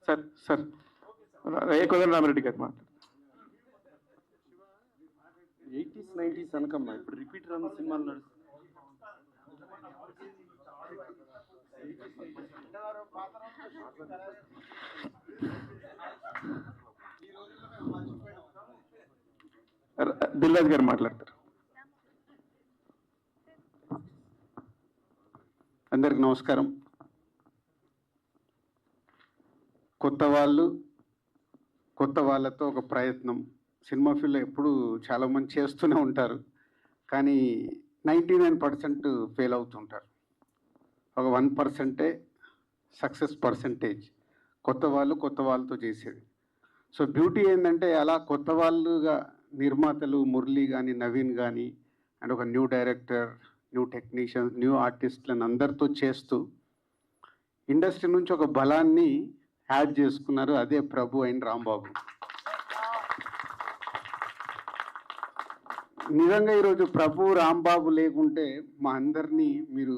Sir sir కోదండ రామిరెడ్డి గారు మాట్లాడు. 80s 90s అనకమ్మా, ఇప్పుడు రిపీట్ రన్ సినిమాలు నడుస్తుంది. దిల్రాజ్ గారు మాట్లాడతారు. అందరికి నమస్కారం. కొత్త వాళ్ళతో ఒక ప్రయత్నం సినిమా ఫీల్డ్లో ఎప్పుడు చాలామంది చేస్తూనే ఉంటారు, కానీ 99% ఫెయిల్ అవుతుంటారు. ఒక 1% సక్సెస్ పర్సంటేజ్ కొత్త వాళ్ళతో చేసేది. సో బ్యూటీ ఏంటంటే అలా కొత్త వాళ్ళుగా నిర్మాతలు మురళి కానీ నవీన్ కానీ అండ్ ఒక new director, new technicians, new ఆర్టిస్టులను అందరితో చేస్తూ ఇండస్ట్రీ నుంచి ఒక బలాన్ని యాడ్ చేసుకున్నారు. అదే ప్రభు అండ్ రాంబాబు. నిజంగా ఈరోజు ప్రభు రాంబాబు లేకుంటే మా అందరినీ మీరు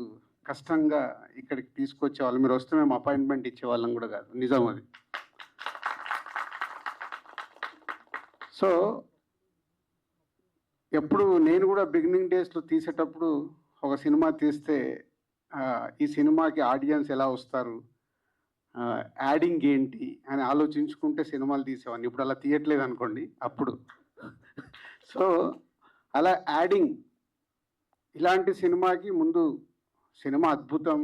కష్టంగా ఇక్కడికి తీసుకొచ్చేవాళ్ళు. మీరు వస్తే మేము అపాయింట్మెంట్ ఇచ్చేవాళ్ళం కూడా కాదు, నిజం అది. సో ఎప్పుడు నేను కూడా బిగినింగ్ డేస్లో తీసేటప్పుడు ఒక సినిమా తీస్తే ఈ సినిమాకి ఆడియన్స్ ఎలా వస్తారు, యాడింగ్ ఏంటి అని ఆలోచించుకుంటే సినిమాలు తీసేవాడిని. ఇప్పుడు అలా తీయట్లేదు అనుకోండి అప్పుడు. సో అలా యాడింగ్ ఇలాంటి సినిమాకి ముందు సినిమా అద్భుతం,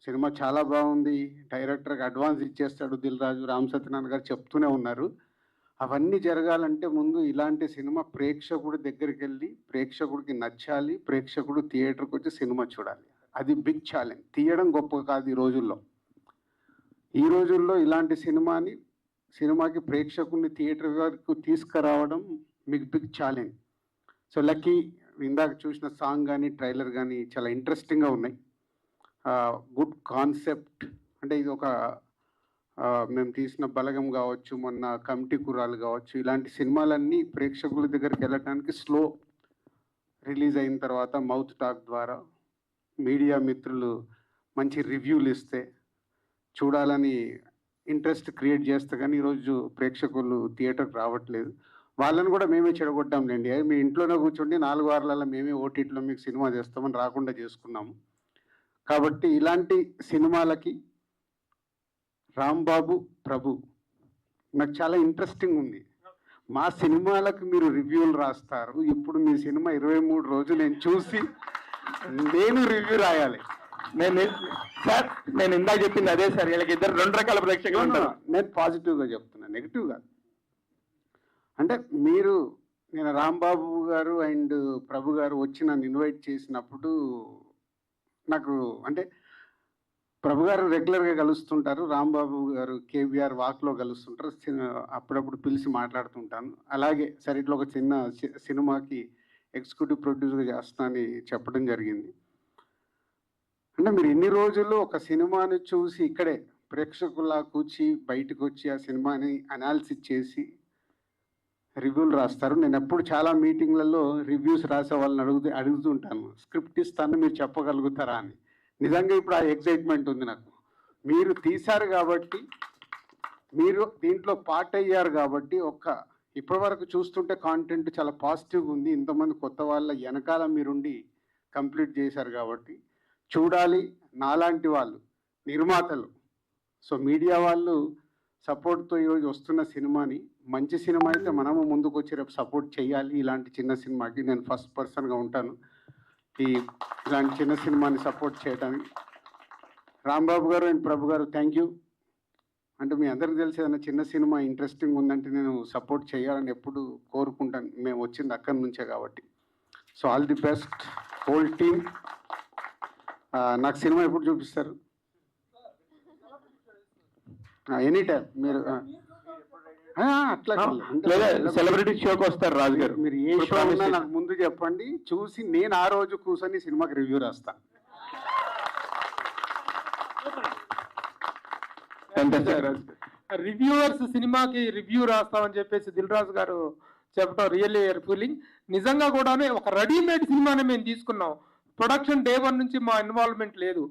సినిమా చాలా బాగుంది, డైరెక్టర్కి అడ్వాన్స్ ఇచ్చేస్తాడు దిల్ రాజు, రామ్ సత్యనారాయణ గారు చెప్తూనే ఉన్నారు. అవన్నీ జరగాలంటే ముందు ఇలాంటి సినిమా ప్రేక్షకుడి దగ్గరికి వెళ్ళి ప్రేక్షకుడికి నచ్చాలి, ప్రేక్షకుడు థియేటర్కి వచ్చి సినిమా చూడాలి. అది బిగ్ ఛాలెంజ్. తీయడం గొప్ప కాదు ఈ రోజుల్లో. ఈ రోజుల్లో ఇలాంటి సినిమాకి ప్రేక్షకుడిని థియేటర్ వరకు తీసుకురావడం మీకు బిగ్ ఛాలెంజ్. సో లక్కీ ఇందాక చూసిన సాంగ్ కానీ ట్రైలర్ కానీ చాలా ఇంట్రెస్టింగ్గా ఉన్నాయి. Good concept. అంటే ఇది ఒక మేము తీసిన బలగం కావచ్చు, మొన్న కమిటీ కుర్రాలు కావచ్చు, ఇలాంటి సినిమాలన్నీ ప్రేక్షకుల దగ్గరికి వెళ్ళటానికి స్లో రిలీజ్ అయిన తర్వాత మౌత్ టాక్ ద్వారా మీడియా మిత్రులు మంచి రివ్యూలు ఇస్తే చూడాలని ఇంట్రెస్ట్ క్రియేట్ చేస్తే కానీ ఈరోజు ప్రేక్షకులు థియేటర్కి రావట్లేదు. వాళ్ళని కూడా మేమే చెడగొట్టాంలేండి. మీ ఇంట్లోనే కూర్చోండి 4 వారాలలో మేమే ఓటీటీలో మీకు సినిమా చేస్తామని రాకుండా చేసుకున్నాము. కాబట్టి ఇలాంటి సినిమాలకి రాంబాబు ప్రభు నాకు చాలా ఇంట్రెస్టింగ్ ఉంది. మా సినిమాలకు మీరు రివ్యూలు రాస్తారు. ఇప్పుడు మీ సినిమా 23 రోజులు నేను చూసి నేను రివ్యూ రాయాలి. నేను ఇందాక చెప్పింది అదే సార్. వీళ్ళకి ఇద్దరు 2 రకాల ప్రేక్షకులు ఉంటారు. నేను పాజిటివ్గా చెప్తున్నాను, నెగిటివ్గా. అంటే నేను రాంబాబు గారు అండ్ ప్రభు గారు వచ్చి నన్ను ఇన్వైట్ చేసినప్పుడు నాకు అంటే ప్రభు గారు రెగ్యులర్గా కలుస్తుంటారు, రాంబాబు గారు కేబీఆర్ వాక్లో కలుస్తుంటారు, అప్పుడప్పుడు పిలిచి మాట్లాడుతుంటాను. అలాగే సరే ఇట్లా ఒక చిన్న సినిమాకి ఎగ్జిక్యూటివ్ ప్రొడ్యూసర్గా చేస్తానని చెప్పడం జరిగింది. అంటే మీరు ఇన్ని రోజులు ఒక సినిమాని చూసి ఇక్కడే ప్రేక్షకుల్లా కూర్చి బయటకు వచ్చి ఆ సినిమాని అనాలిసిస్ చేసి రివ్యూలు రాస్తారు. నేను ఎప్పుడు చాలా మీటింగ్లలో రివ్యూస్ రాసే వాళ్ళని అడుగుతుంటాను, స్క్రిప్ట్ ఇస్తాను మీరు చెప్పగలుగుతారా అని. నిజంగా ఇప్పుడు ఆ ఎక్సైట్మెంట్ ఉంది నాకు. మీరు తీశారు కాబట్టి, మీరు దీంట్లో పార్ట్ అయ్యారు కాబట్టి, ఇప్పటి వరకు చూస్తుంటే కాంటెంట్ చాలా పాజిటివ్గా ఉంది. ఇంతమంది కొత్త వాళ్ళ వెనకాల మీరుండి కంప్లీట్ చేశారు కాబట్టి చూడాలి. నాలాంటి వాళ్ళు నిర్మాతలు, సో మీడియా వాళ్ళు సపోర్ట్తో ఈరోజు వస్తున్న సినిమాని, మంచి సినిమా అయితే మనము ముందుకు వచ్చి రేపు సపోర్ట్ చేయాలి. ఇలాంటి చిన్న సినిమాకి నేను ఫస్ట్ పర్సన్గా ఉంటాను ఇలాంటి చిన్న సినిమాని సపోర్ట్ చేయడానికి. రాంబాబు గారు అండ్ ప్రభు గారు థ్యాంక్ యూ. అంటే మీ అందరికీ తెలిసి ఏదైనా చిన్న సినిమా ఇంట్రెస్టింగ్ ఉందంటే నేను సపోర్ట్ చేయాలని ఎప్పుడు కోరుకుంటాను. మేము వచ్చింది అక్కడి నుంచే కాబట్టి. So all the best whole team. నాకు సినిమా ఎప్పుడు చూపిస్తారు? ఎనీ టైం మీరు అట్లా సెలబ్రిటీ షోకి వస్తారు రాజు గారు. మీరు ఏ షో ఉన్నా నాకు ముందు చెప్పండి, చూసి నేను ఆ రోజు కూర్చొని సినిమాకి రివ్యూ రాస్తాను. రివ్యూవర్స్ సినిమాకి రివ్యూ రాస్తామని చెప్పేసి దిల్ రాజు గారు చెప్పడం రియల్లీ ఫీలింగ్. నిజంగా కూడా ఒక రెడీమేడ్ సినిమానే మేము తీసుకున్నాం. ప్రొడక్షన్ డే 1 నుంచి మా ఇన్వాల్వ్మెంట్ లేదు.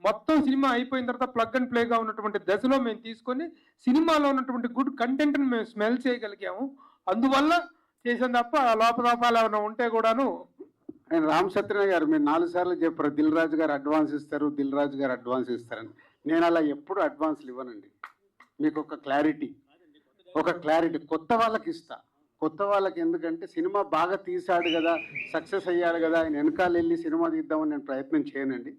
మొత్తం సినిమా అయిపోయిన తర్వాత ప్లగ్ అండ్ ప్లేగా ఉన్నటువంటి దశలో మేము తీసుకొని సినిమాలో ఉన్నటువంటి గుడ్ కంటెంట్ని మేము స్మెల్ చేయగలిగాము. అందువల్ల చేసాం తప్ప లోపల ఏమైనా ఉంటే కూడాను. ఆయన రామ్ సత్యనారాయణ గారు మీరు 4 సార్లు చెప్పారు దిల్ రాజు గారు అడ్వాన్స్ ఇస్తారు, దిల్ రాజు గారు అడ్వాన్స్ ఇస్తారని. నేను అలా ఎప్పుడు అడ్వాన్స్లు ఇవ్వనండి. మీకు ఒక క్లారిటీ కొత్త వాళ్ళకి ఇస్తా. కొత్త వాళ్ళకి ఎందుకంటే సినిమా బాగా తీశాడు కదా, సక్సెస్ అయ్యాడు కదా, ఆయన వెనకాల వెళ్ళి సినిమా తీద్దామని నేను ప్రయత్నం చేయనండి.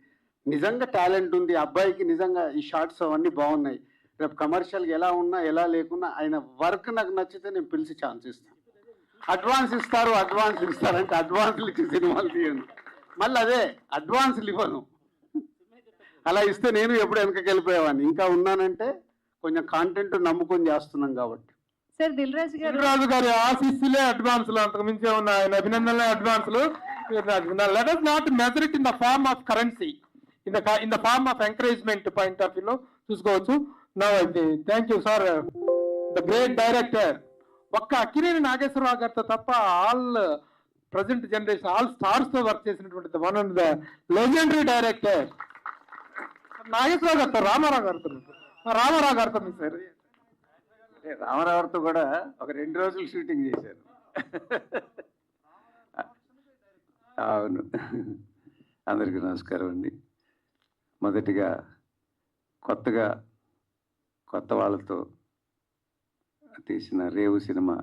నిజంగా టాలెంట్ ఉంది అబ్బాయికి, నిజంగా ఈ షార్ట్స్ అవన్నీ బాగున్నాయి, రేపు కమర్షియల్గా ఎలా ఉన్నా ఎలా లేకున్నా ఆయన వర్క్ నాకు నచ్చితే నేను పిలిచి ఛాన్స్ ఇస్తాను. అడ్వాన్స్ ఇస్తారంటే అడ్వాన్స్లు ఇచ్చి సినిమాలు తీయండి. మళ్ళీ అదే అడ్వాన్స్లు ఇవ్వను. అలా ఇస్తే నేను ఎప్పుడు వెనకకి వెళ్ళిపోయేవాడిని. ఇంకా ఉన్నానంటే కొంచెం కాంటెంట్ నమ్ముకొని చేస్తున్నాం కాబట్టి. సార్ దిల్ రాజు గారి ఆశీస్సులే అడ్వాన్స్లు, అంతకు మించి ఉన్న ఆయన అభినందనలే అడ్వాన్స్లు. Let us not measure it in the form of currency, in the form of encouragement point of view లో చూసుకోవచ్చు. Now thank you sir, the great director. ఒక్క అక్కినేని నాగేశ్వరరావు గారితో తప్ప all present generation all stars తో వర్క్ చేసినటువంటి one of the legendary director Nageswara Rao గారితో, రామారావు గారితో మీ సార్. రామారావుతో కూడా ఒక 2 రోజులు షూటింగ్ చేశారు. అవును. అందరికీ నమస్కారం అండి. మొదటిగా కొత్త వాళ్ళతో తీసిన రేవు సినిమా